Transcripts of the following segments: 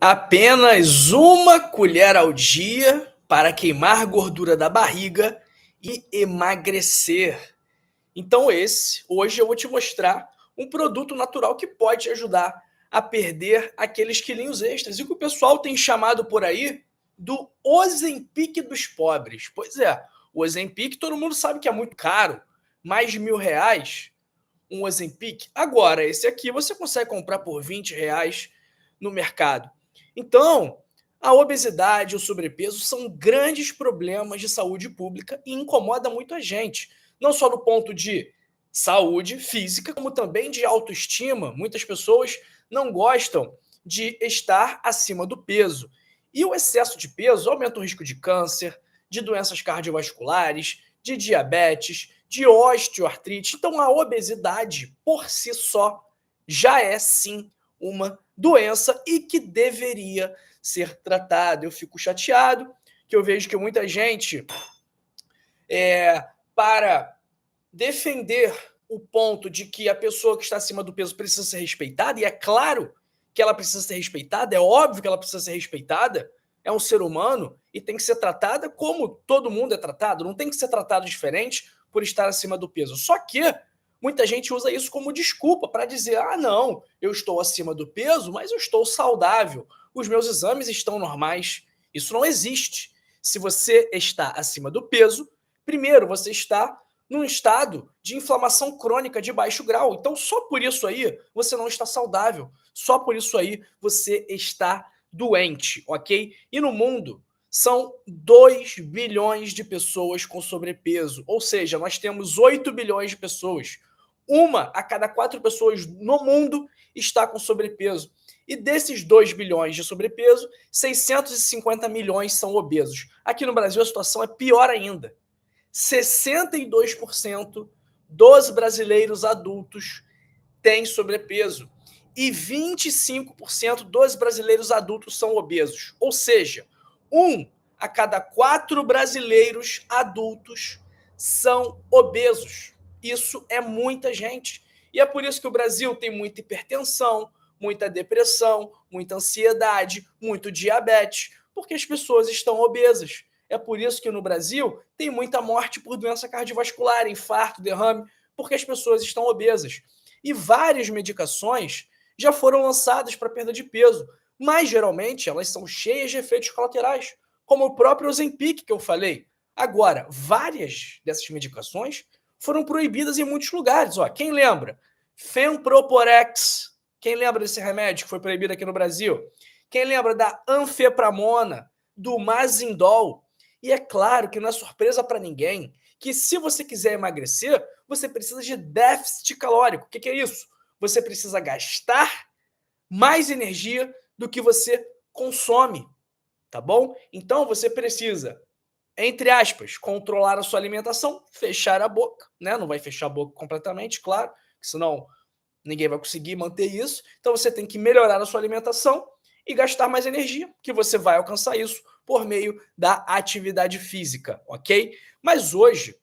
Apenas uma colher ao dia para queimar gordura da barriga e emagrecer. Então hoje eu vou te mostrar um produto natural que pode te ajudar a perder aqueles quilinhos extras e que o pessoal tem chamado por aí do Ozempic dos pobres. Pois é, o Ozempic todo mundo sabe que é muito caro, mais de R$ 1.000 um Ozempic. Agora, esse aqui você consegue comprar por R$ 20 no mercado. Então, a obesidade e o sobrepeso são grandes problemas de saúde pública e incomoda muito a gente. Não só no ponto de saúde física, como também de autoestima. Muitas pessoas não gostam de estar acima do peso. E o excesso de peso aumenta o risco de câncer, de doenças cardiovasculares, de diabetes, de osteoartrite. Então, a obesidade, por si só, já é sim uma doença e que deveria ser tratada. Eu fico chateado que eu vejo que muita gente, para defender o ponto de que a pessoa que está acima do peso precisa ser respeitada, e é claro que ela precisa ser respeitada, é óbvio que ela precisa ser respeitada, é um ser humano e tem que ser tratada como todo mundo é tratado, não tem que ser tratado diferente por estar acima do peso. Só que muita gente usa isso como desculpa para dizer: ah, não, eu estou acima do peso, mas eu estou saudável, os meus exames estão normais. Isso não existe. Se você está acima do peso, primeiro você está num estado de inflamação crônica de baixo grau. Então, só por isso aí você não está saudável. Só por isso aí você está doente, ok? E no mundo são 2 bilhões de pessoas com sobrepeso. Ou seja, nós temos 8 bilhões de pessoas. Uma a cada 4 pessoas no mundo está com sobrepeso. E desses 2 bilhões de sobrepeso, 650 milhões são obesos. Aqui no Brasil a situação é pior ainda. 62% dos brasileiros adultos têm sobrepeso e 25% dos brasileiros adultos são obesos. Ou seja, 1 a cada 4 brasileiros adultos são obesos. Isso é muita gente. E é por isso que o Brasil tem muita hipertensão, muita depressão, muita ansiedade, muito diabetes, porque as pessoas estão obesas. É por isso que no Brasil tem muita morte por doença cardiovascular, infarto, derrame, porque as pessoas estão obesas. E várias medicações já foram lançadas para perda de peso, mas geralmente elas são cheias de efeitos colaterais, como o próprio Ozempic que eu falei. Agora, várias dessas medicações foram proibidas em muitos lugares. Ó, quem lembra? Femproporex. Quem lembra desse remédio que foi proibido aqui no Brasil? Quem lembra da anfepramona, do Mazindol? E é claro que não é surpresa para ninguém que se você quiser emagrecer, você precisa de déficit calórico. O que é isso? Você precisa gastar mais energia do que você consome, tá bom? Então você precisa, entre aspas, controlar a sua alimentação, fechar a boca, né? Não vai fechar a boca completamente, claro, senão ninguém vai conseguir manter isso. Então você tem que melhorar a sua alimentação e gastar mais energia, que você vai alcançar isso por meio da atividade física, ok? Mas hoje,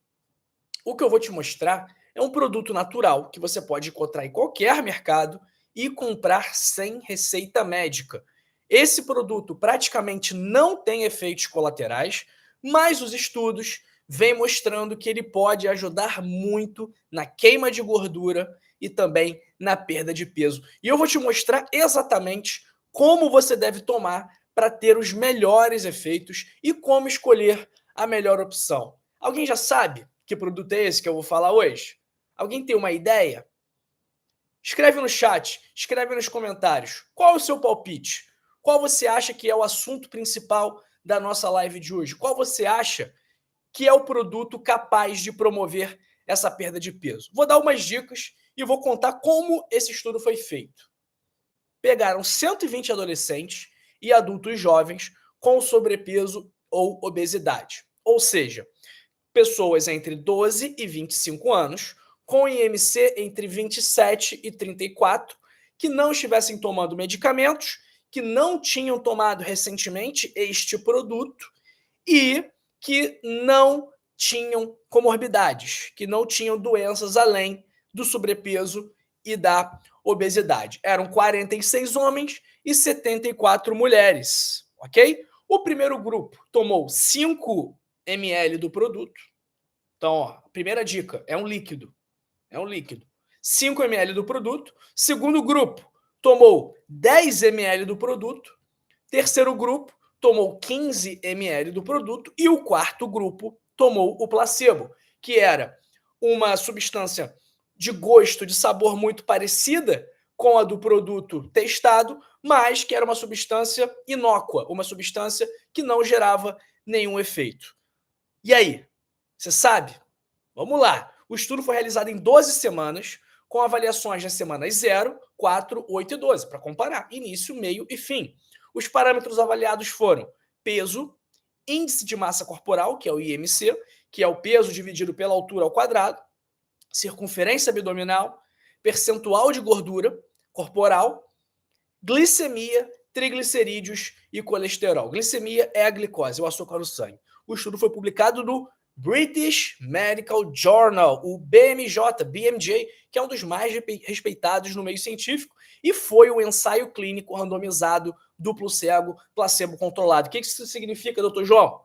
o que eu vou te mostrar é um produto natural que você pode encontrar em qualquer mercado e comprar sem receita médica. Esse produto praticamente não tem efeitos colaterais, mas os estudos vêm mostrando que ele pode ajudar muito na queima de gordura e também na perda de peso. E eu vou te mostrar exatamente como você deve tomar para ter os melhores efeitos e como escolher a melhor opção. Alguém já sabe que produto é esse que eu vou falar hoje? Alguém tem uma ideia? Escreve no chat, escreve nos comentários. Qual é o seu palpite? Qual você acha que é o assunto principal da nossa live de hoje? Qual você acha que é o produto capaz de promover essa perda de peso? Vou dar umas dicas e vou contar como esse estudo foi feito. Pegaram 120 adolescentes e adultos jovens com sobrepeso ou obesidade. Ou seja, pessoas entre 12 e 25 anos, com IMC entre 27 e 34, que não estivessem tomando medicamentos, que não tinham tomado recentemente este produto e que não tinham comorbidades, que não tinham doenças além do sobrepeso e da obesidade. Eram 46 homens e 74 mulheres, ok? O primeiro grupo tomou 5 ml do produto. Então, ó, primeira dica, é um líquido. É um líquido. 5 ml do produto. Segundo grupo tomou 10 ml do produto. Terceiro grupo tomou 15 ml do produto. E o quarto grupo tomou o placebo, que era uma substância de gosto, de sabor muito parecida com a do produto testado, mas que era uma substância inócua, uma substância que não gerava nenhum efeito. E aí, você sabe? Vamos lá. O estudo foi realizado em 12 semanas, com avaliações nas semanas 0, 4, 8 e 12, para comparar início, meio e fim. Os parâmetros avaliados foram peso, índice de massa corporal, que é o IMC, que é o peso dividido pela altura ao quadrado, circunferência abdominal, percentual de gordura corporal, glicemia, triglicerídeos e colesterol. Glicemia é a glicose, o açúcar no sangue. O estudo foi publicado no British Medical Journal, o BMJ, BMJ, que é um dos mais respeitados no meio científico, e foi um ensaio clínico randomizado, duplo cego, placebo controlado. O que isso significa, doutor João?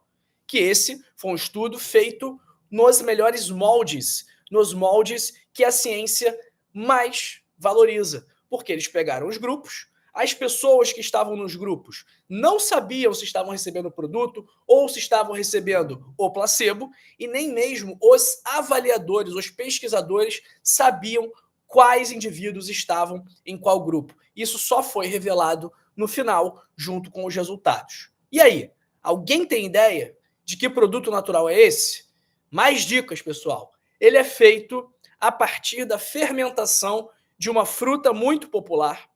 Que esse foi um estudo feito nos melhores moldes, nos moldes que a ciência mais valoriza, porque eles pegaram os grupos, as pessoas que estavam nos grupos não sabiam se estavam recebendo o produto ou se estavam recebendo o placebo, e nem mesmo os avaliadores, os pesquisadores, sabiam quais indivíduos estavam em qual grupo. Isso só foi revelado no final, junto com os resultados. E aí, alguém tem ideia de que produto natural é esse? Mais dicas, pessoal. Ele é feito a partir da fermentação de uma fruta muito popular,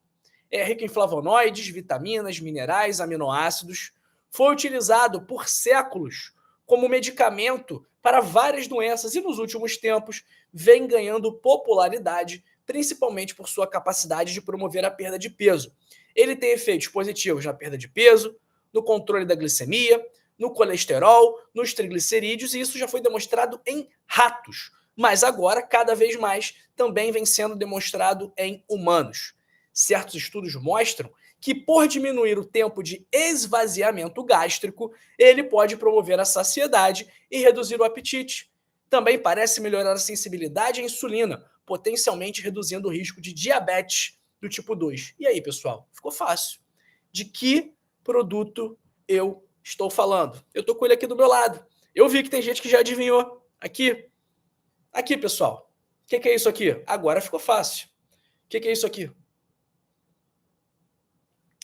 é rico em flavonoides, vitaminas, minerais, aminoácidos. Foi utilizado por séculos como medicamento para várias doenças e nos últimos tempos vem ganhando popularidade, principalmente por sua capacidade de promover a perda de peso. Ele tem efeitos positivos na perda de peso, no controle da glicemia, no colesterol, nos triglicerídeos, e isso já foi demonstrado em ratos. Mas agora, cada vez mais, também vem sendo demonstrado em humanos. Certos estudos mostram que, por diminuir o tempo de esvaziamento gástrico, ele pode promover a saciedade e reduzir o apetite. Também parece melhorar a sensibilidade à insulina, potencialmente reduzindo o risco de diabetes do tipo 2. E aí, pessoal? Ficou fácil. De que produto eu estou falando? Eu estou com ele aqui do meu lado. Eu vi que tem gente que já adivinhou. Aqui. Aqui, pessoal. O que é isso aqui? Agora ficou fácil. O que é isso aqui?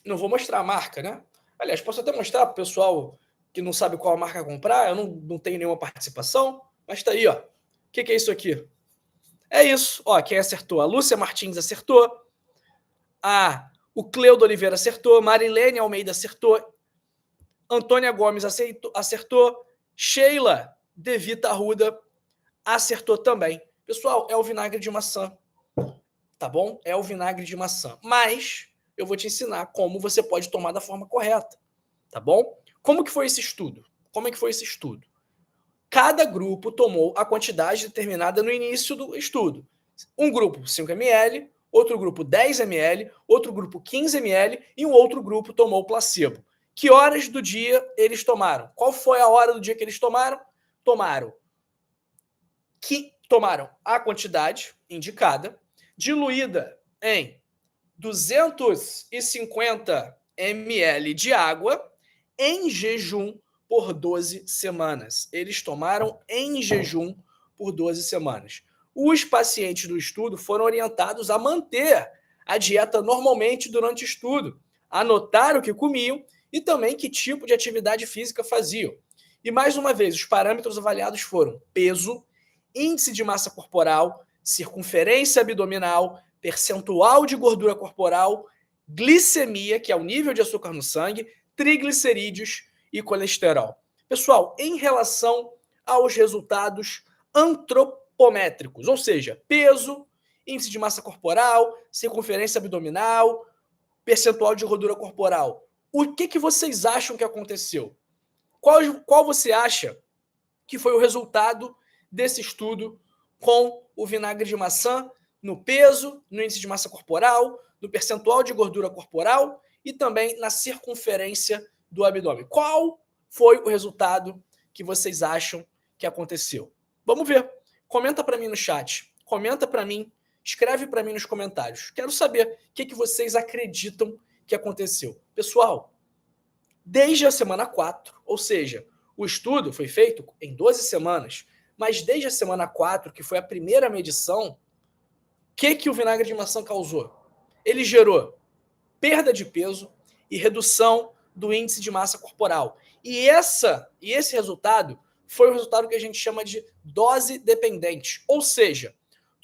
Não vou mostrar a marca, né? Aliás, posso até mostrar para o pessoal que não sabe qual marca comprar, eu não tenho nenhuma participação, mas tá aí, ó. O que é isso aqui? É isso, ó, quem acertou? A Lúcia Martins acertou, o Cleudo Oliveira acertou, Marilene Almeida acertou, Antônia Gomes acertou, Sheila Devita Arruda acertou também. Pessoal, é o vinagre de maçã, tá bom? É o vinagre de maçã, mas eu vou te ensinar como você pode tomar da forma correta, tá bom? Como que foi esse estudo? Como é que foi esse estudo? Cada grupo tomou a quantidade determinada no início do estudo. Um grupo 5 ml, outro grupo 10 ml, outro grupo 15 ml e um outro grupo tomou o placebo. Que horas do dia eles tomaram? Qual foi a hora do dia que eles tomaram? Tomaram a quantidade indicada, diluída em 250 ml de água em jejum por 12 semanas. Eles tomaram em jejum por 12 semanas. Os pacientes do estudo foram orientados a manter a dieta normalmente durante o estudo, anotar o que comiam e também que tipo de atividade física faziam. E mais uma vez, os parâmetros avaliados foram peso, índice de massa corporal, circunferência abdominal, percentual de gordura corporal, glicemia, que é o nível de açúcar no sangue, triglicerídeos e colesterol. Pessoal, em relação aos resultados antropométricos, ou seja, peso, índice de massa corporal, circunferência abdominal, percentual de gordura corporal, o que vocês acham que aconteceu? Qual você acha que foi o resultado desse estudo com o vinagre de maçã no peso, no índice de massa corporal, no percentual de gordura corporal e também na circunferência do abdômen. Qual foi o resultado que vocês acham que aconteceu? Vamos ver. Comenta para mim no chat. Comenta para mim. Escreve para mim nos comentários. Quero saber o que vocês acreditam que aconteceu. Pessoal, desde a semana 4, ou seja, o estudo foi feito em 12 semanas, mas desde a semana 4, que foi a primeira medição, o que o vinagre de maçã causou? Ele gerou perda de peso e redução do índice de massa corporal. E esse resultado foi o resultado que a gente chama de dose dependente, ou seja,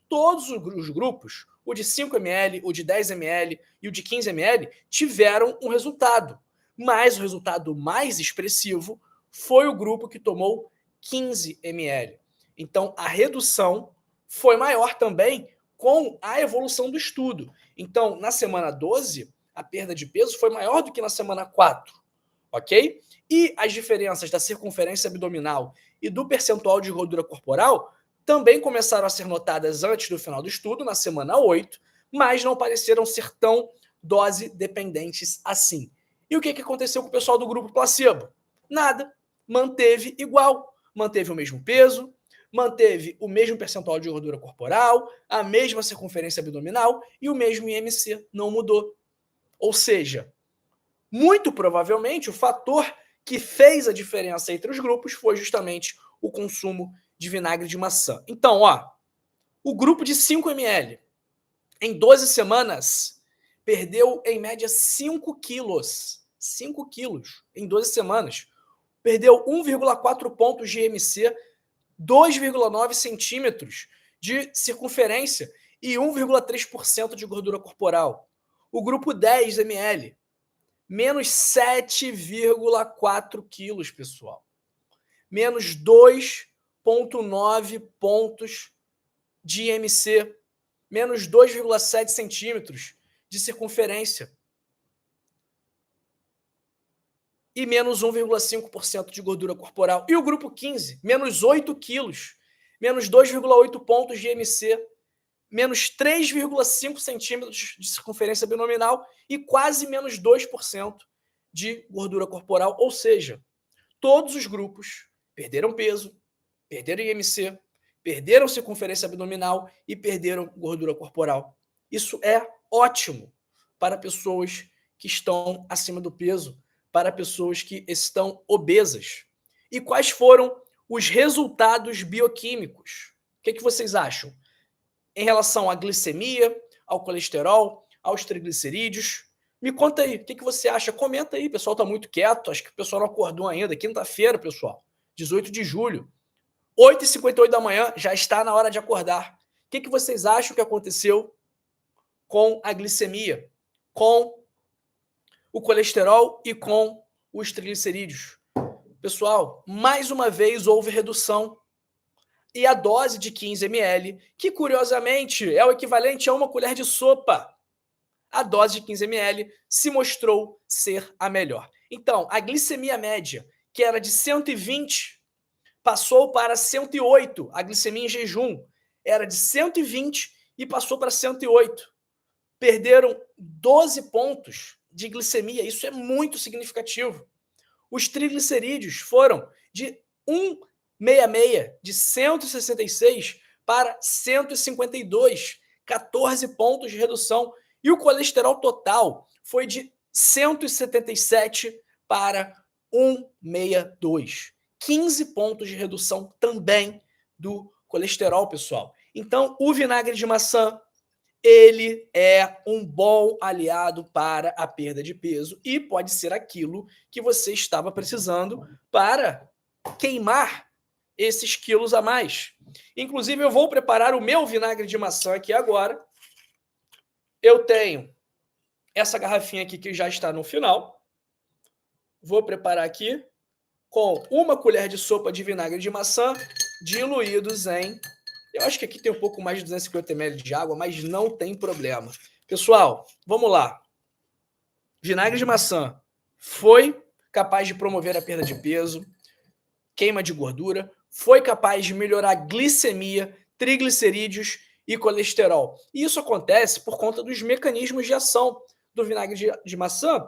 todos os grupos, o de 5 ml, o de 10 ml e o de 15 ml, tiveram um resultado. Mas o resultado mais expressivo foi o grupo que tomou 15 ml. Então, a redução foi maior também com a evolução do estudo. Então, na semana 12, a perda de peso foi maior do que na semana 4, ok? E as diferenças da circunferência abdominal e do percentual de gordura corporal também começaram a ser notadas antes do final do estudo, na semana 8, mas não pareceram ser tão dose dependentes assim. E o que aconteceu com o pessoal do grupo placebo? Nada. Manteve igual. Manteve o mesmo peso, manteve o mesmo percentual de gordura corporal, a mesma circunferência abdominal e o mesmo IMC. Não mudou. Ou seja, muito provavelmente o fator que fez a diferença entre os grupos foi justamente o consumo de vinagre de maçã. Então, o grupo de 5 ml, em 12 semanas, perdeu em média 5 quilos. 5 quilos em 12 semanas. Perdeu 1,4 pontos de IMC, 2,9 centímetros de circunferência e 1,3% de gordura corporal. O grupo 10 ml, menos 7,4 quilos, pessoal. Menos 2,9 pontos de IMC. Menos 2,7 centímetros de circunferência. E menos 1,5% de gordura corporal. E o grupo 15, menos 8 quilos. Menos 2,8 pontos de IMC. Menos 3,5 centímetros de circunferência abdominal e quase menos 2% de gordura corporal. Ou seja, todos os grupos perderam peso, perderam IMC, perderam circunferência abdominal e perderam gordura corporal. Isso é ótimo para pessoas que estão acima do peso, para pessoas que estão obesas. E quais foram os resultados bioquímicos? O que vocês acham? Em relação à glicemia, ao colesterol, aos triglicerídeos. Me conta aí, o que você acha? Comenta aí, o pessoal está muito quieto, acho que o pessoal não acordou ainda. Quinta-feira, pessoal, 18 de julho, 8h58 da manhã, já está na hora de acordar. O que vocês acham que aconteceu com a glicemia, com o colesterol e com os triglicerídeos? Pessoal, mais uma vez houve redução. E a dose de 15 ml, que curiosamente é o equivalente a uma colher de sopa, a dose de 15 ml se mostrou ser a melhor. Então, a glicemia média, que era de 120, passou para 108. A glicemia em jejum era de 120 e passou para 108. Perderam 12 pontos de glicemia, isso é muito significativo. Os triglicerídeos foram de 1,66, de 166 para 152, 14 pontos de redução. E o colesterol total foi de 177 para 162. 15 pontos de redução também do colesterol, pessoal. Então, o vinagre de maçã, ele é um bom aliado para a perda de peso e pode ser aquilo que você estava precisando para queimar esses quilos a mais. Inclusive, eu vou preparar o meu vinagre de maçã aqui agora. Eu tenho essa garrafinha aqui que já está no final. Vou preparar aqui com 1 colher de sopa de vinagre de maçã diluídos em... Eu acho que aqui tem um pouco mais de 250 ml de água, mas não tem problema. Pessoal, vamos lá. Vinagre de maçã foi capaz de promover a perda de peso, queima de gordura, foi capaz de melhorar glicemia, triglicerídeos e colesterol. E isso acontece por conta dos mecanismos de ação do vinagre de maçã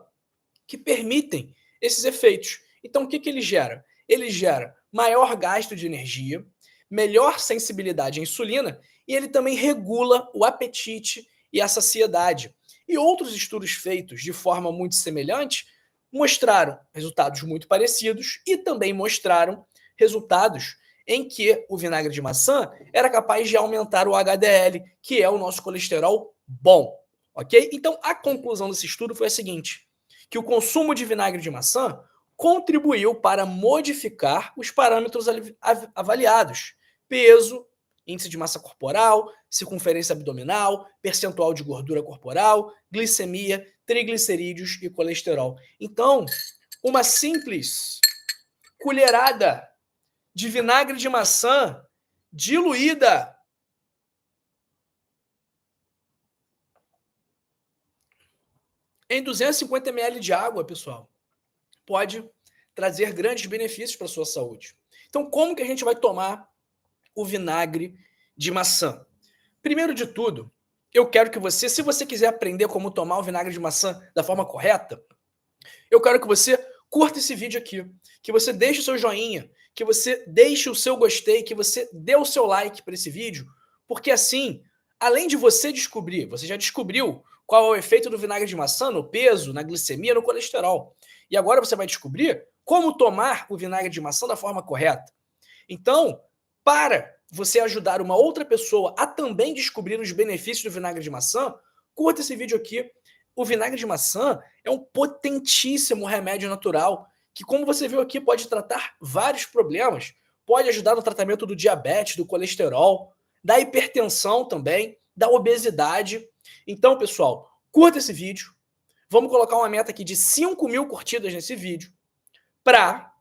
que permitem esses efeitos. Então, o que ele gera? Ele gera maior gasto de energia, melhor sensibilidade à insulina e ele também regula o apetite e a saciedade. E outros estudos feitos de forma muito semelhante mostraram resultados muito parecidos e também mostraram resultados em que o vinagre de maçã era capaz de aumentar o HDL, que é o nosso colesterol bom, ok? Então, a conclusão desse estudo foi a seguinte, que o consumo de vinagre de maçã contribuiu para modificar os parâmetros avaliados, peso, índice de massa corporal, circunferência abdominal, percentual de gordura corporal, glicemia, triglicerídeos e colesterol. Então, uma simples colherada de vinagre de maçã diluída em 250 ml de água, pessoal, pode trazer grandes benefícios para a sua saúde. Então, como que a gente vai tomar o vinagre de maçã? Primeiro de tudo, eu quero que você, se você quiser aprender como tomar o vinagre de maçã da forma correta, eu quero que você curta esse vídeo aqui, que você deixe o seu joinha, que você deixe o seu gostei, que você dê o seu like para esse vídeo, porque assim, além de você descobrir, você já descobriu qual é o efeito do vinagre de maçã no peso, na glicemia, no colesterol. E agora você vai descobrir como tomar o vinagre de maçã da forma correta. Então, para você ajudar uma outra pessoa a também descobrir os benefícios do vinagre de maçã, curta esse vídeo aqui. O vinagre de maçã é um potentíssimo remédio natural que, como você viu aqui, pode tratar vários problemas. Pode ajudar no tratamento do diabetes, do colesterol, da hipertensão também, da obesidade. Então, pessoal, curta esse vídeo. Vamos colocar uma meta aqui de 5.000 curtidas nesse vídeo para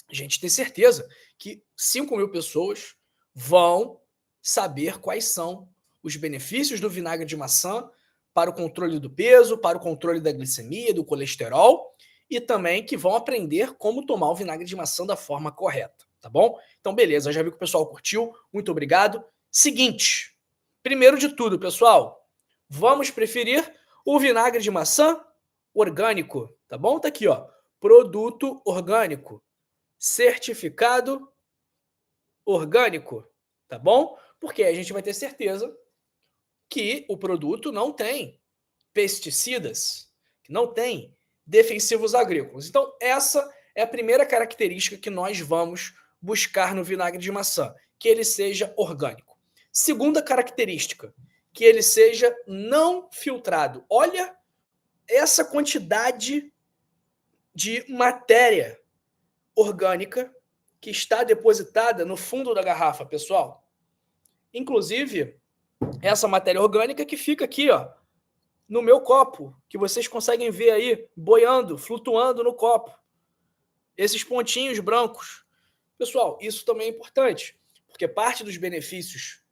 a gente ter certeza que 5.000 pessoas vão saber quais são os benefícios do vinagre de maçã para o controle do peso, para o controle da glicemia, do colesterol e também que vão aprender como tomar o vinagre de maçã da forma correta, tá bom? Então, beleza, já vi que o pessoal curtiu, muito obrigado. Seguinte, primeiro de tudo, pessoal, vamos preferir o vinagre de maçã orgânico, tá bom? Tá aqui, ó, produto orgânico, certificado orgânico, tá bom? Porque a gente vai ter certeza que o produto não tem pesticidas, que não tem defensivos agrícolas. Então, essa é a primeira característica que nós vamos buscar no vinagre de maçã, que ele seja orgânico. Segunda característica, que ele seja não filtrado. Olha essa quantidade de matéria orgânica que está depositada no fundo da garrafa, pessoal. Inclusive, essa matéria orgânica que fica aqui, ó, no meu copo, que vocês conseguem ver aí, boiando, flutuando no copo. Esses pontinhos brancos. Pessoal, isso também é importante, porque parte dos benefícios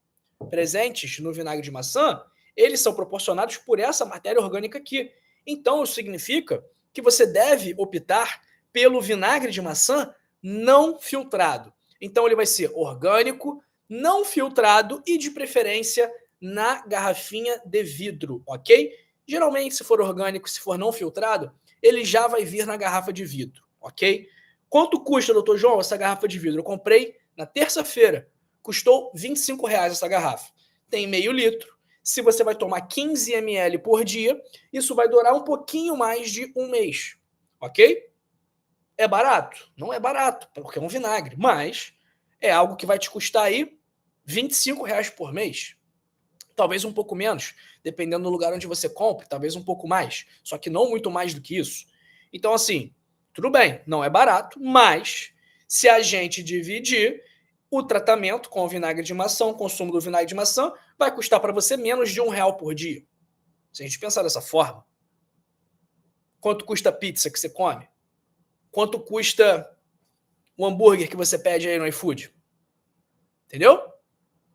presentes no vinagre de maçã, eles são proporcionados por essa matéria orgânica aqui. Então, isso significa que você deve optar pelo vinagre de maçã não filtrado. Então, ele vai ser orgânico, não filtrado e, de preferência, na garrafinha de vidro, ok? Geralmente, se for orgânico, se for não filtrado, ele já vai vir na garrafa de vidro, ok? Quanto custa, doutor João, essa garrafa de vidro? Eu comprei na terça-feira. Custou R$25 essa garrafa. Tem meio litro. Se você vai tomar 15 ml por dia, isso vai durar um pouquinho mais de um mês, ok? É barato? Não é barato, porque é um vinagre, mas é algo que vai te custar aí R$25 por mês. Talvez um pouco menos, dependendo do lugar onde você compra, talvez um pouco mais, só que não muito mais do que isso. Então, assim, tudo bem, não é barato, mas se a gente dividir o tratamento com o vinagre de maçã, o consumo do vinagre de maçã, vai custar para você menos de R$1 por dia. Se a gente pensar dessa forma, quanto custa a pizza que você come? Quanto custa o hambúrguer que você pede aí no iFood? Entendeu?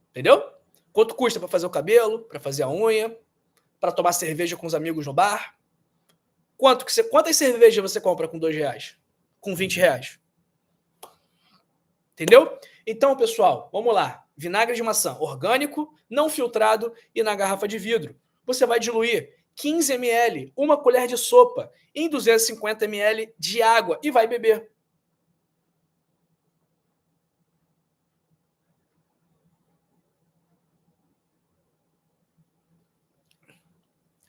Entendeu? Quanto custa para fazer o cabelo, para fazer a unha, para tomar cerveja com os amigos no bar? Quantas cervejas você compra com R$2? Com R$20? Entendeu? Então, pessoal, vamos lá. vinagre de maçã orgânico, não filtrado e na garrafa de vidro. Você vai diluir 15 ml, uma colher de sopa, em 250 ml de água e vai beber.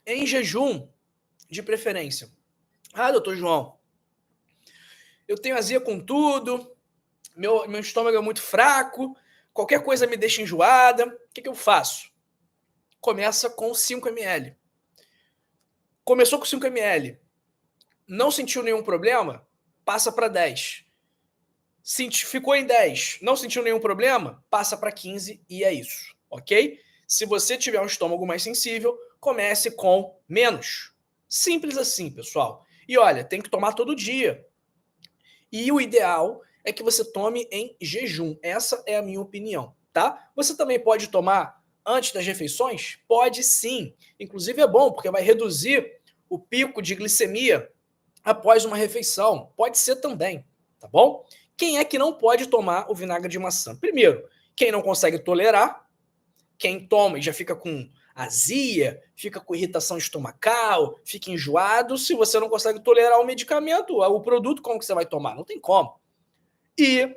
Em jejum, de preferência. Ah, doutor João, eu tenho azia com tudo, meu estômago é muito fraco, qualquer coisa me deixa enjoada. O que eu faço? Começa com 5 ml. Começou com 5 ml, não sentiu nenhum problema, passa para 10. Ficou em 10, não sentiu nenhum problema, passa para 15 e é isso, ok? Se você tiver um estômago mais sensível, comece com menos. Simples assim, pessoal. E olha, tem que tomar todo dia. E o ideal é que você tome em jejum. Essa é a minha opinião, tá? Você também pode tomar antes das refeições? Pode sim. Inclusive é bom, porque vai reduzir o pico de glicemia após uma refeição. Pode ser também, tá bom? Quem é que não pode tomar o vinagre de maçã? Primeiro, quem não consegue tolerar, quem toma e já fica com azia, fica com irritação estomacal, fica enjoado. Se você não consegue tolerar o medicamento, o produto, como que você vai tomar? Não tem como. E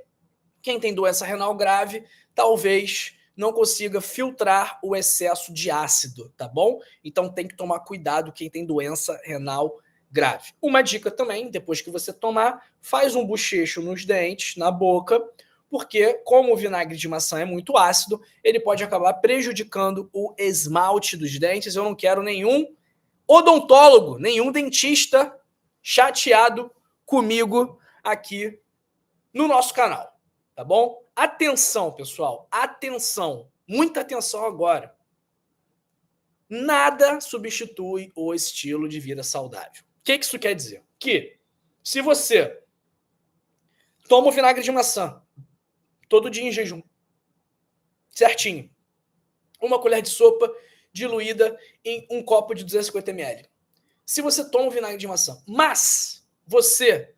quem tem doença renal grave, talvez não consiga filtrar o excesso de ácido, tá bom? Então tem que tomar cuidado quem tem doença renal grave. Uma dica também, depois que você tomar, faz um bochecho nos dentes, na boca, porque como o vinagre de maçã é muito ácido, ele pode acabar prejudicando o esmalte dos dentes. Eu não quero nenhum odontólogo, nenhum dentista chateado comigo aqui no nosso canal, tá bom? Atenção, pessoal, atenção, muita atenção agora. Nada substitui o estilo de vida saudável. O que isso quer dizer? Que se você toma o vinagre de maçã todo dia em jejum, certinho, uma colher de sopa diluída em um copo de 250 ml. Se você toma o vinagre de maçã, mas você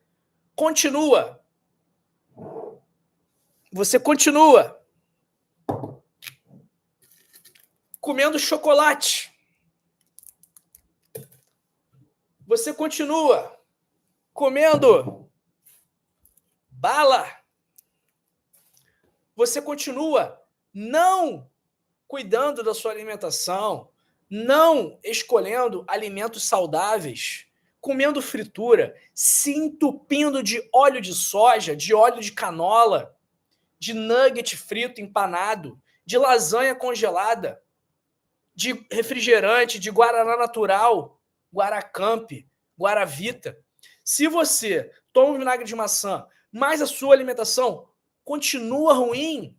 continua comendo chocolate, você continua comendo bala, você continua não cuidando da sua alimentação, não escolhendo alimentos saudáveis, comendo fritura, se entupindo de óleo de soja, de óleo de canola, de nugget frito empanado, de lasanha congelada, de refrigerante, de guaraná natural, Guaracamp, Guaravita. Se você toma um vinagre de maçã, mas a sua alimentação continua ruim,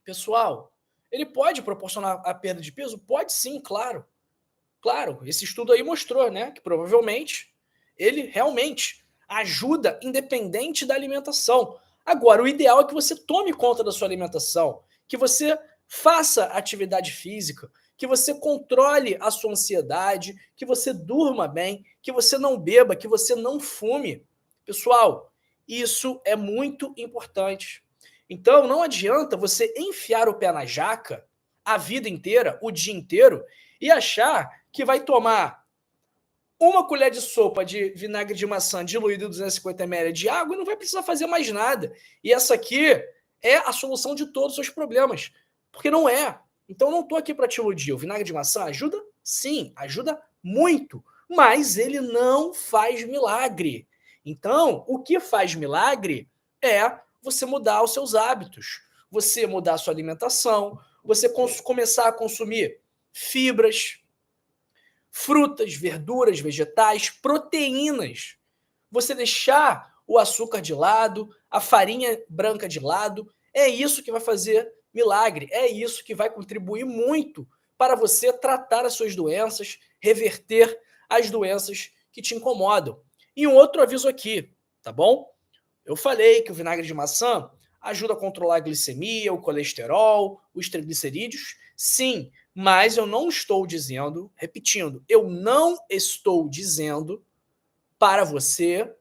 pessoal, ele pode proporcionar a perda de peso? Pode sim, claro. Claro, esse estudo aí mostrou, né, que provavelmente ele realmente ajuda independente da alimentação. Agora, o ideal é que você tome conta da sua alimentação, que você faça atividade física, que você controle a sua ansiedade, que você durma bem, que você não beba, que você não fume. Pessoal, isso é muito importante. Então, não adianta você enfiar o pé na jaca a vida inteira, o dia inteiro, e achar que vai tomar uma colher de sopa de vinagre de maçã diluído em 250 ml de água e não vai precisar fazer mais nada. E essa aqui é a solução de todos os seus problemas. Porque não é. Então não estou aqui para te iludir. O vinagre de maçã ajuda? Sim, ajuda muito. Mas ele não faz milagre. Então, o que faz milagre é você mudar os seus hábitos, você mudar a sua alimentação, você começar a consumir fibras, frutas, verduras, vegetais, proteínas. Você deixar o açúcar de lado, a farinha branca de lado, é isso que vai fazer milagre, é isso que vai contribuir muito para você tratar as suas doenças, reverter as doenças que te incomodam. E um outro aviso aqui, tá bom? Eu falei que o vinagre de maçã ajuda a controlar a glicemia, o colesterol, os triglicerídeos. Sim, mas eu não estou dizendo, repetindo, eu não estou dizendo para você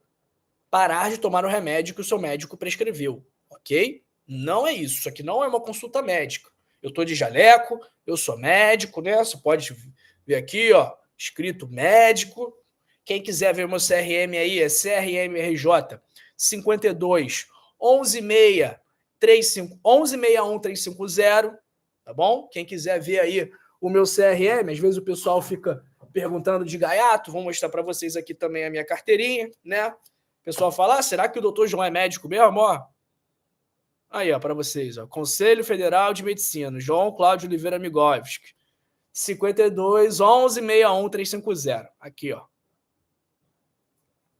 parar de tomar o remédio que o seu médico prescreveu, ok? Não é isso. Isso aqui não é uma consulta médica. Eu estou de jaleco, eu sou médico, né? Você pode ver aqui, ó, escrito médico. Quem quiser ver meu CRM aí, é CRMRJ 52 116 1161350, 350, tá bom? Quem quiser ver aí o meu CRM, às vezes o pessoal fica perguntando de gaiato, vou mostrar para vocês aqui também a minha carteirinha, né? O pessoal fala, será que o doutor João é médico mesmo? Ó, aí, ó, para vocês, ó, Conselho Federal de Medicina, João Cláudio Oliveira Migovski, 52 1161 350. Aqui, ó.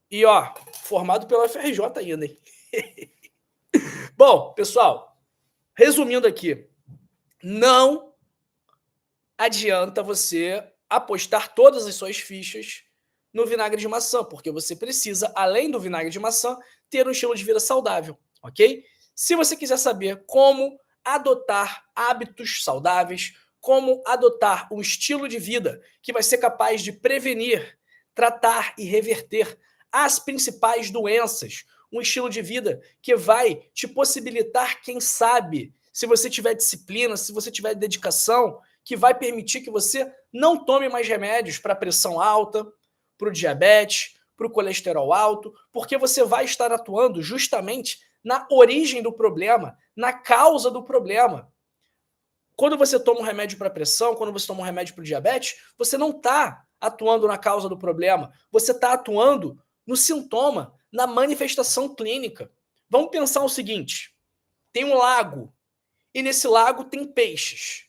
E, ó, formado pela FRJ ainda, hein? Bom, pessoal, resumindo aqui, não adianta você apostar todas as suas fichas no vinagre de maçã, porque você precisa, além do vinagre de maçã, ter um estilo de vida saudável, ok? Se você quiser saber como adotar hábitos saudáveis, como adotar um estilo de vida que vai ser capaz de prevenir, tratar e reverter as principais doenças, um estilo de vida que vai te possibilitar, quem sabe, se você tiver disciplina, se você tiver dedicação, que vai permitir que você não tome mais remédios para pressão alta, para o diabetes, para o colesterol alto, porque você vai estar atuando justamente na origem do problema, na causa do problema. Quando você toma um remédio para pressão, quando você toma um remédio para o diabetes, você não está atuando na causa do problema, você está atuando no sintoma, na manifestação clínica. Vamos pensar o seguinte: tem um lago, e nesse lago tem peixes.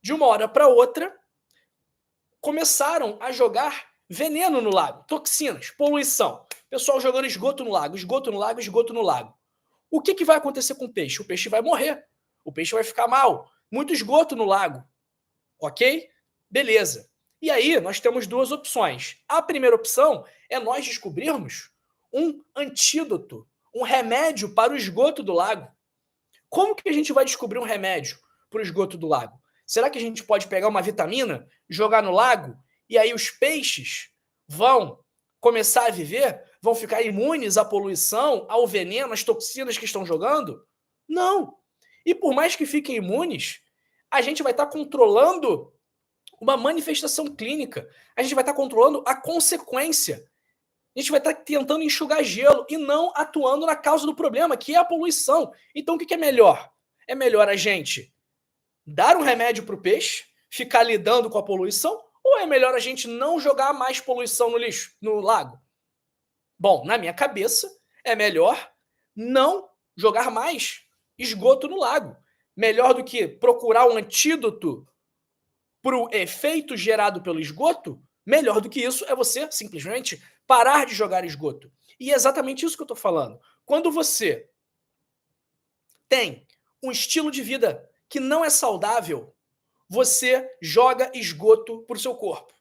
De uma hora para outra, começaram a jogar veneno no lago, toxinas, poluição. Pessoal jogando esgoto no lago, esgoto no lago, esgoto no lago. O que vai acontecer com o peixe? O peixe vai morrer, o peixe vai ficar mal. Muito esgoto no lago, ok? Beleza. E aí, nós temos duas opções. A primeira opção é nós descobrirmos um antídoto, um remédio para o esgoto do lago. Como que a gente vai descobrir um remédio para o esgoto do lago? Será que a gente pode pegar uma vitamina, jogar no lago, e aí os peixes vão começar a viver? Vão ficar imunes à poluição, ao veneno, às toxinas que estão jogando? Não. E por mais que fiquem imunes, a gente vai estar controlando uma manifestação clínica. A gente vai estar controlando a consequência. A gente vai estar tentando enxugar gelo e não atuando na causa do problema, que é a poluição. Então, o que é melhor? É melhor a gente dar um remédio para o peixe, ficar lidando com a poluição, ou é melhor a gente não jogar mais poluição no lixo, no lago? Bom, na minha cabeça, é melhor não jogar mais esgoto no lago. Melhor do que procurar um antídoto para o efeito gerado pelo esgoto, melhor do que isso é você simplesmente parar de jogar esgoto. E é exatamente isso que eu estou falando. Quando você tem um estilo de vida que não é saudável, você joga esgoto para o seu corpo.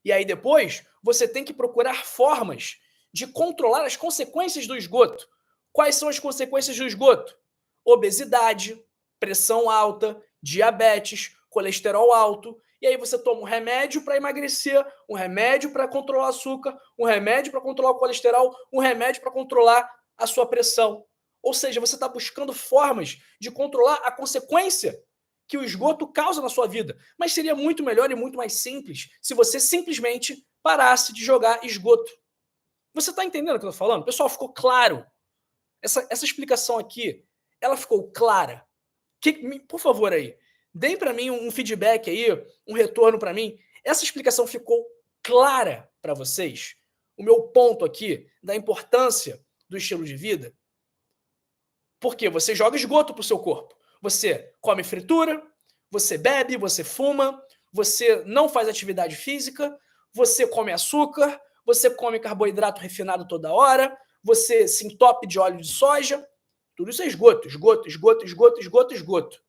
E aí depois você tem que procurar formas de controlar as consequências do esgoto. Quais são as consequências do esgoto? Obesidade, pressão alta, diabetes, colesterol alto. E aí você toma um remédio para emagrecer, um remédio para controlar o açúcar, um remédio para controlar o colesterol, um remédio para controlar a sua pressão. Ou seja, você está buscando formas de controlar a consequência que o esgoto causa na sua vida. Mas seria muito melhor e muito mais simples se você simplesmente parasse de jogar esgoto. Você está entendendo o que eu estou falando? Pessoal, ficou claro? Essa explicação aqui, ela ficou clara? Por favor aí, deem para mim um feedback aí, um retorno para mim. Essa explicação ficou clara para vocês? O meu ponto aqui da importância do estilo de vida? Porque você joga esgoto para o seu corpo. Você come fritura, você bebe, você fuma, você não faz atividade física, você come açúcar, você come carboidrato refinado toda hora, você se entope de óleo de soja. Tudo isso é esgoto, esgoto, esgoto, esgoto, esgoto, esgoto,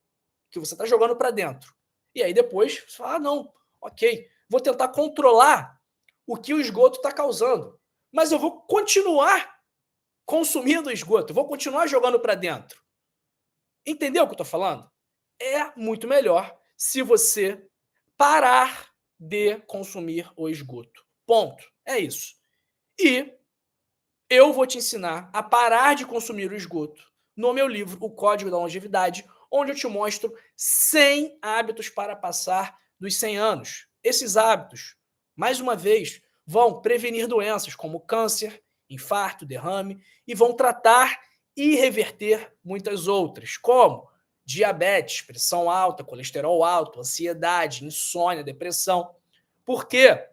que você está jogando para dentro. E aí depois você fala, não, ok, vou tentar controlar o que o esgoto está causando, mas eu vou continuar consumindo esgoto, vou continuar jogando para dentro. Entendeu o que eu estou falando? É muito melhor se você parar de consumir o esgoto. Ponto. É isso. E eu vou te ensinar a parar de consumir o esgoto no meu livro, O Código da Longevidade, onde eu te mostro 100 hábitos para passar dos 100 anos. Esses hábitos, mais uma vez, vão prevenir doenças como câncer, infarto, derrame, e vão tratar e reverter muitas outras, como diabetes, pressão alta, colesterol alto, ansiedade, insônia, depressão. Por quê?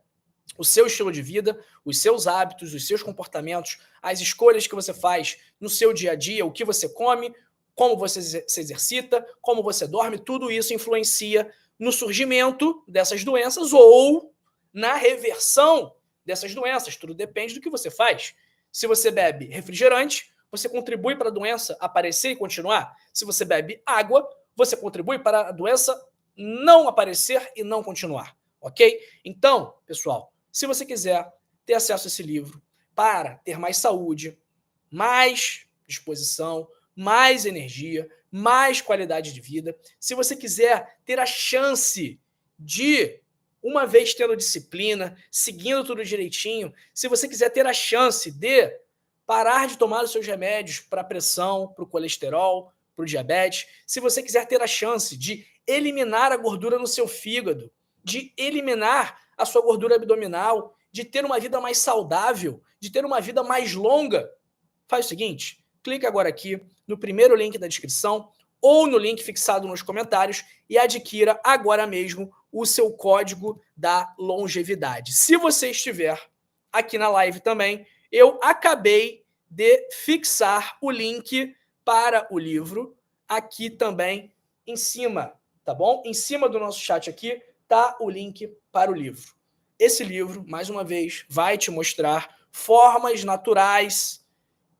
O seu estilo de vida, os seus hábitos, os seus comportamentos, as escolhas que você faz no seu dia a dia, o que você come, como você se exercita, como você dorme, tudo isso influencia no surgimento dessas doenças ou na reversão dessas doenças. Tudo depende do que você faz. Se você bebe refrigerante, você contribui para a doença aparecer e continuar. Se você bebe água, você contribui para a doença não aparecer e não continuar. Ok? Então, pessoal, se você quiser ter acesso a esse livro para ter mais saúde, mais disposição, mais energia, mais qualidade de vida, se você quiser ter a chance de, uma vez tendo disciplina, seguindo tudo direitinho, se você quiser ter a chance de parar de tomar os seus remédios para pressão, para o colesterol, para o diabetes, se você quiser ter a chance de eliminar a gordura no seu fígado, de eliminar a sua gordura abdominal, de ter uma vida mais saudável, de ter uma vida mais longa, faz o seguinte, clica agora aqui no primeiro link da descrição ou no link fixado nos comentários e adquira agora mesmo o seu código da longevidade. Se você estiver aqui na live também, eu acabei de fixar o link para o livro aqui também em cima, tá bom? Em cima do nosso chat aqui tá o link para o livro. Esse livro, mais uma vez, vai te mostrar formas naturais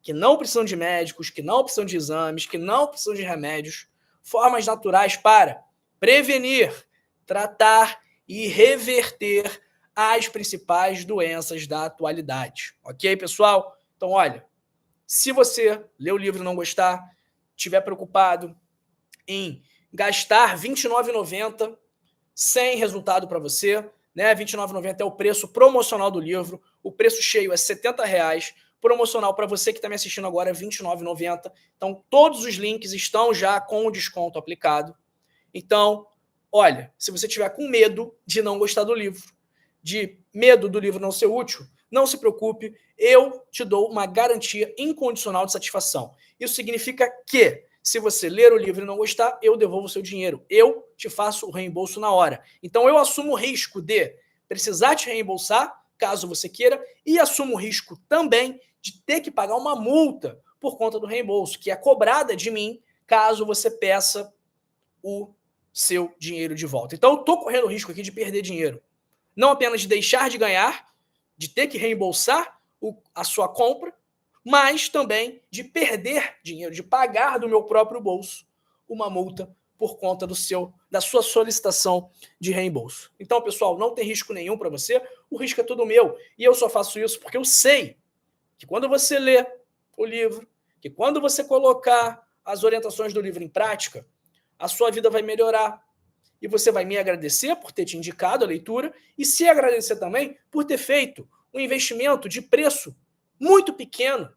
que não precisam de médicos, que não precisam de exames, que não precisam de remédios, formas naturais para prevenir, tratar e reverter as principais doenças da atualidade. Ok, pessoal? Então, olha, se você ler o livro e não gostar, estiver preocupado em gastar R$ 29,90 sem resultado para você, né? R$ 29,90 é o preço promocional do livro, o preço cheio é R$ 70, promocional para você que está me assistindo agora é R$ 29,90. Então, todos os links estão já com o desconto aplicado. Então, olha, se você tiver com medo de não gostar do livro, de medo do livro não ser útil, não se preocupe, eu te dou uma garantia incondicional de satisfação. Isso significa que, se você ler o livro e não gostar, eu devolvo o seu dinheiro. Eu te faço o reembolso na hora. Então, eu assumo o risco de precisar te reembolsar, caso você queira, e assumo o risco também de ter que pagar uma multa por conta do reembolso, que é cobrada de mim, caso você peça o seu dinheiro de volta. Então, eu estou correndo o risco aqui de perder dinheiro. Não apenas de deixar de ganhar, de ter que reembolsar a sua compra, mas também de perder dinheiro, de pagar do meu próprio bolso uma multa por conta da sua solicitação de reembolso. Então, pessoal, não tem risco nenhum para você, o risco é todo meu. E eu só faço isso porque eu sei que quando você lê o livro, que quando você colocar as orientações do livro em prática, a sua vida vai melhorar. E você vai me agradecer por ter te indicado a leitura e se agradecer também por ter feito um investimento de preço muito pequeno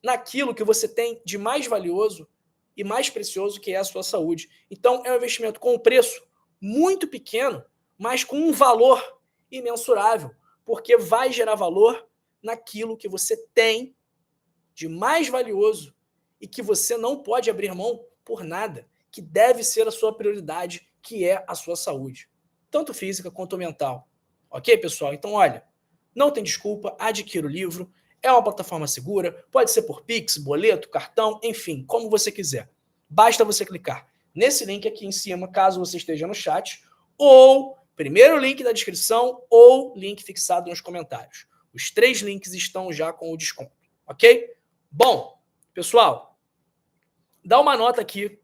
naquilo que você tem de mais valioso e mais precioso, que é a sua saúde. Então, é um investimento com um preço muito pequeno, mas com um valor imensurável, porque vai gerar valor naquilo que você tem de mais valioso e que você não pode abrir mão por nada, que deve ser a sua prioridade, que é a sua saúde, tanto física quanto mental. Ok, pessoal? Então, olha, não tem desculpa, adquira o livro, é uma plataforma segura, pode ser por Pix, boleto, cartão, enfim, como você quiser. Basta você clicar nesse link aqui em cima, caso você esteja no chat, ou primeiro link da descrição, ou link fixado nos comentários. Os 3 links estão já com o desconto, ok? Bom, pessoal, dá uma nota aqui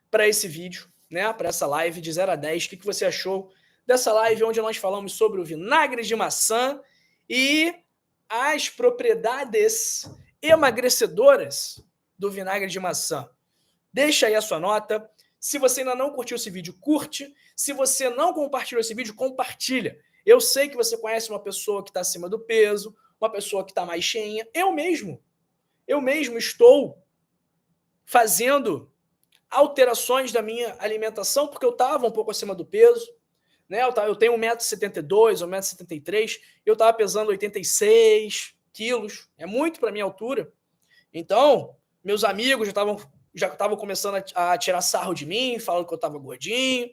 para esse vídeo, né? Para essa live de 0 a 10. O que você achou dessa live onde nós falamos sobre o vinagre de maçã e as propriedades emagrecedoras do vinagre de maçã? Deixa aí a sua nota. Se você ainda não curtiu esse vídeo, curte. Se você não compartilhou esse vídeo, compartilha. Eu sei que você conhece uma pessoa que está acima do peso, uma pessoa que está mais cheinha. Eu mesmo estou fazendo alterações da minha alimentação, porque eu estava um pouco acima do peso, né? Eu tenho 1,72 m, 1,73 m, eu estava pesando 86 quilos, é muito para minha altura. Então, meus amigos já estavam começando a tirar sarro de mim, falando que eu estava gordinho.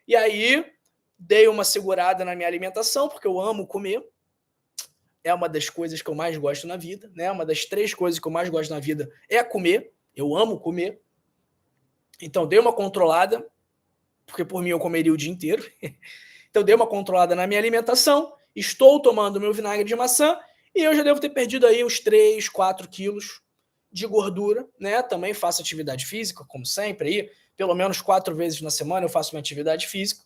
E aí, dei uma segurada na minha alimentação, porque eu amo comer. É uma das coisas que eu mais gosto na vida, né? Uma das 3 coisas que eu mais gosto na vida é comer. Eu amo comer. Então, dei uma controlada, porque por mim eu comeria o dia inteiro. Então, dei uma controlada na minha alimentação. Estou tomando meu vinagre de maçã e eu já devo ter perdido aí uns 3, 4 quilos de gordura, né? Também faço atividade física, como sempre, aí, pelo menos 4 vezes na semana eu faço minha atividade física.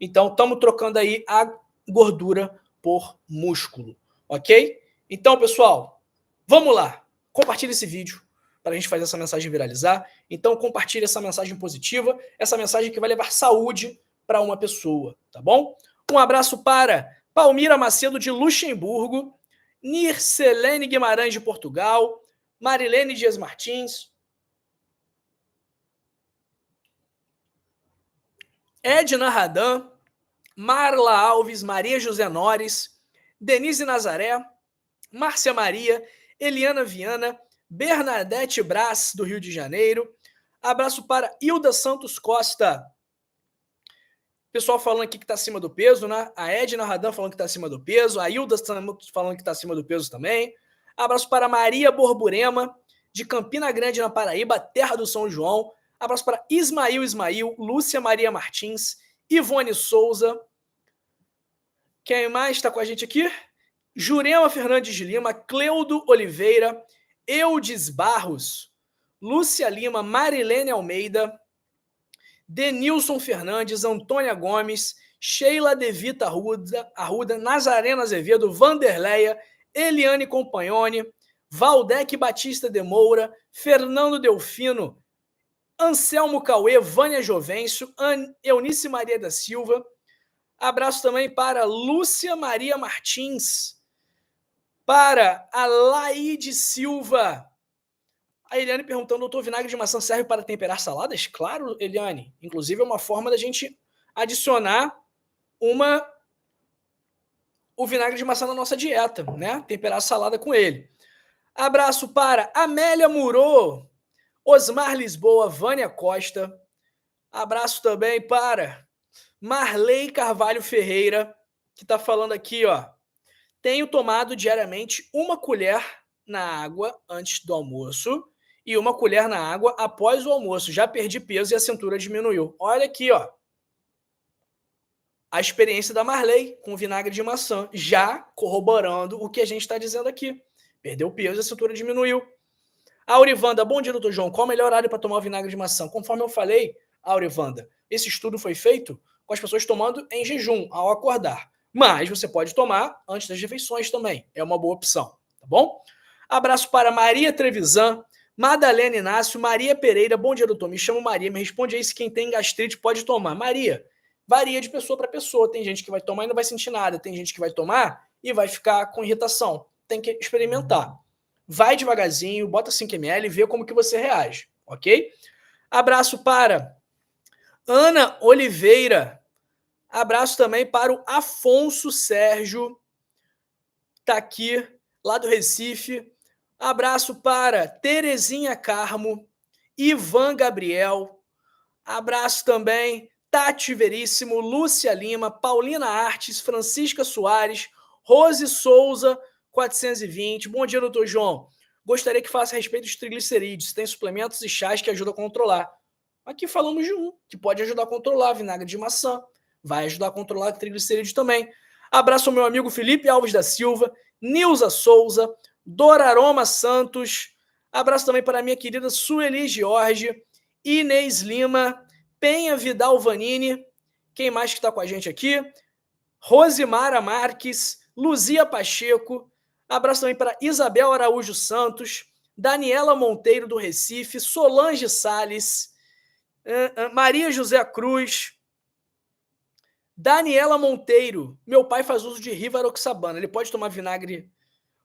Então, estamos trocando aí a gordura por músculo, ok? Então, pessoal, vamos lá. Compartilhe esse vídeo para a gente fazer essa mensagem viralizar. Então, compartilhe essa mensagem positiva, essa mensagem que vai levar saúde para uma pessoa, tá bom? Um abraço para Palmira Macedo, de Luxemburgo, Nircelene Guimarães, de Portugal, Marilene Dias Martins, Edna Radan, Marla Alves, Maria José Nores, Denise Nazaré, Márcia Maria, Eliana Viana, Bernadette Brás, do Rio de Janeiro. Abraço para Hilda Santos Costa. Pessoal falando aqui que está acima do peso, né? A Edna Radan falando que está acima do peso. A Hilda falando que está acima do peso também. Abraço para Maria Borborema, de Campina Grande, na Paraíba, terra do São João. Abraço para Ismael, Lúcia Maria Martins, Ivone Souza. Quem mais está com a gente aqui? Jurema Fernandes de Lima, Cleudo Oliveira, Eudes Barros, Lúcia Lima, Marilene Almeida, Denilson Fernandes, Antônia Gomes, Sheila Devita Arruda, Nazarena Azevedo, Vanderleia, Eliane Compagnoni, Valdec Batista de Moura, Fernando Delfino, Anselmo Cauê, Vânia Jovencio, Eunice Maria da Silva. Abraço também para Lúcia Maria Martins, para a Laide Silva. A Eliane perguntando, doutor, vinagre de maçã serve para temperar saladas? Claro, Eliane. Inclusive é uma forma da gente adicionar o vinagre de maçã na nossa dieta, né? Temperar a salada com ele. Abraço para Amélia Murô, Osmar Lisboa, Vânia Costa. Abraço também para Marley Carvalho Ferreira, que está falando aqui, ó. Tenho tomado diariamente 1 colher na água antes do almoço e 1 colher na água após o almoço. Já perdi peso e a cintura diminuiu. Olha aqui, ó. A experiência da Marley com vinagre de maçã, já corroborando o que a gente está dizendo aqui. Perdeu peso e a cintura diminuiu. Aurivanda, bom dia, doutor João. Qual o melhor horário para tomar o vinagre de maçã? Conforme eu falei, Aurivanda, esse estudo foi feito com as pessoas tomando em jejum, ao acordar. Mas você pode tomar antes das refeições também. É uma boa opção, tá bom? Abraço para Maria Trevisan, Madalena Inácio, Maria Pereira. Bom dia, doutor. Me chamo Maria. Me responde aí se quem tem gastrite pode tomar. Maria, varia de pessoa para pessoa. Tem gente que vai tomar e não vai sentir nada. Tem gente que vai tomar e vai ficar com irritação. Tem que experimentar. Vai devagarzinho, bota 5 ml e vê como que você reage, ok? Abraço para Ana Oliveira. Abraço também para o Afonso Sérgio, tá aqui, lá do Recife. Abraço para Terezinha Carmo, Ivan Gabriel. Abraço também, Tati Veríssimo, Lúcia Lima, Paulina Artes, Francisca Soares, Rose Souza, 420. Bom dia, doutor João. Gostaria que faça a respeito dos triglicerídeos. Tem suplementos e chás que ajudam a controlar. Aqui falamos de um, que pode ajudar a controlar, vinagre de maçã. Vai ajudar a controlar triglicerídeos também. Abraço ao meu amigo Felipe Alves da Silva, Nilza Souza, Doraroma Santos. Abraço também para a minha querida Sueli Jorge, Inês Lima, Penha Vidal Vanini. Quem mais que está com a gente aqui? Rosimara Marques, Luzia Pacheco. Abraço também para Isabel Araújo Santos, Daniela Monteiro do Recife, Solange Salles, Maria José Cruz, Daniela Monteiro. Meu pai faz uso de rivaroxabana. Ele pode tomar vinagre?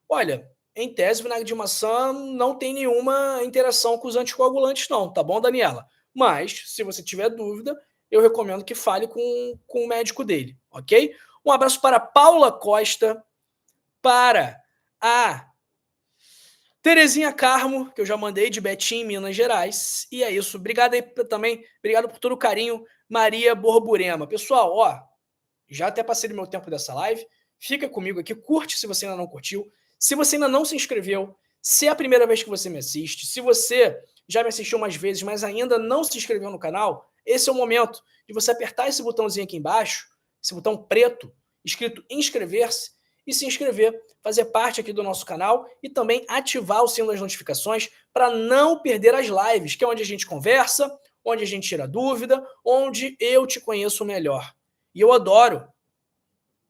Olha, em tese, o vinagre de maçã não tem nenhuma interação com os anticoagulantes, não, tá bom, Daniela? Mas, se você tiver dúvida, eu recomendo que fale com o médico dele, ok? Um abraço para Paula Costa, para a Terezinha Carmo, que eu já mandei de Betim, Minas Gerais. E é isso. Obrigado aí também. Obrigado por todo o carinho, Maria Borborema. Pessoal, ó, já até passei do meu tempo dessa live. Fica comigo aqui, curte se você ainda não curtiu. Se você ainda não se inscreveu, se é a primeira vez que você me assiste, se você já me assistiu umas vezes, mas ainda não se inscreveu no canal, esse é o momento de você apertar esse botãozinho aqui embaixo, esse botão preto, escrito inscrever-se, e se inscrever, fazer parte aqui do nosso canal e também ativar o sino das notificações para não perder as lives, que é onde a gente conversa, onde a gente tira dúvida, onde eu te conheço melhor. E eu adoro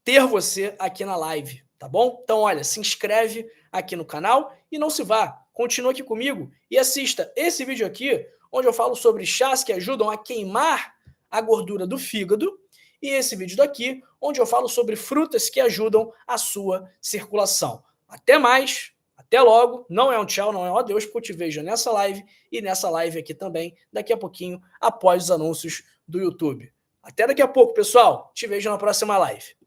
ter você aqui na live, tá bom? Então, olha, se inscreve aqui no canal e não se vá. Continua aqui comigo e assista esse vídeo aqui, onde eu falo sobre chás que ajudam a queimar a gordura do fígado, e esse vídeo daqui, onde eu falo sobre frutas que ajudam a sua circulação. Até mais, até logo. Não é um tchau, não é um adeus, porque eu te vejo nessa live e nessa live aqui também, daqui a pouquinho, após os anúncios do YouTube. Até daqui a pouco, pessoal. Te vejo na próxima live.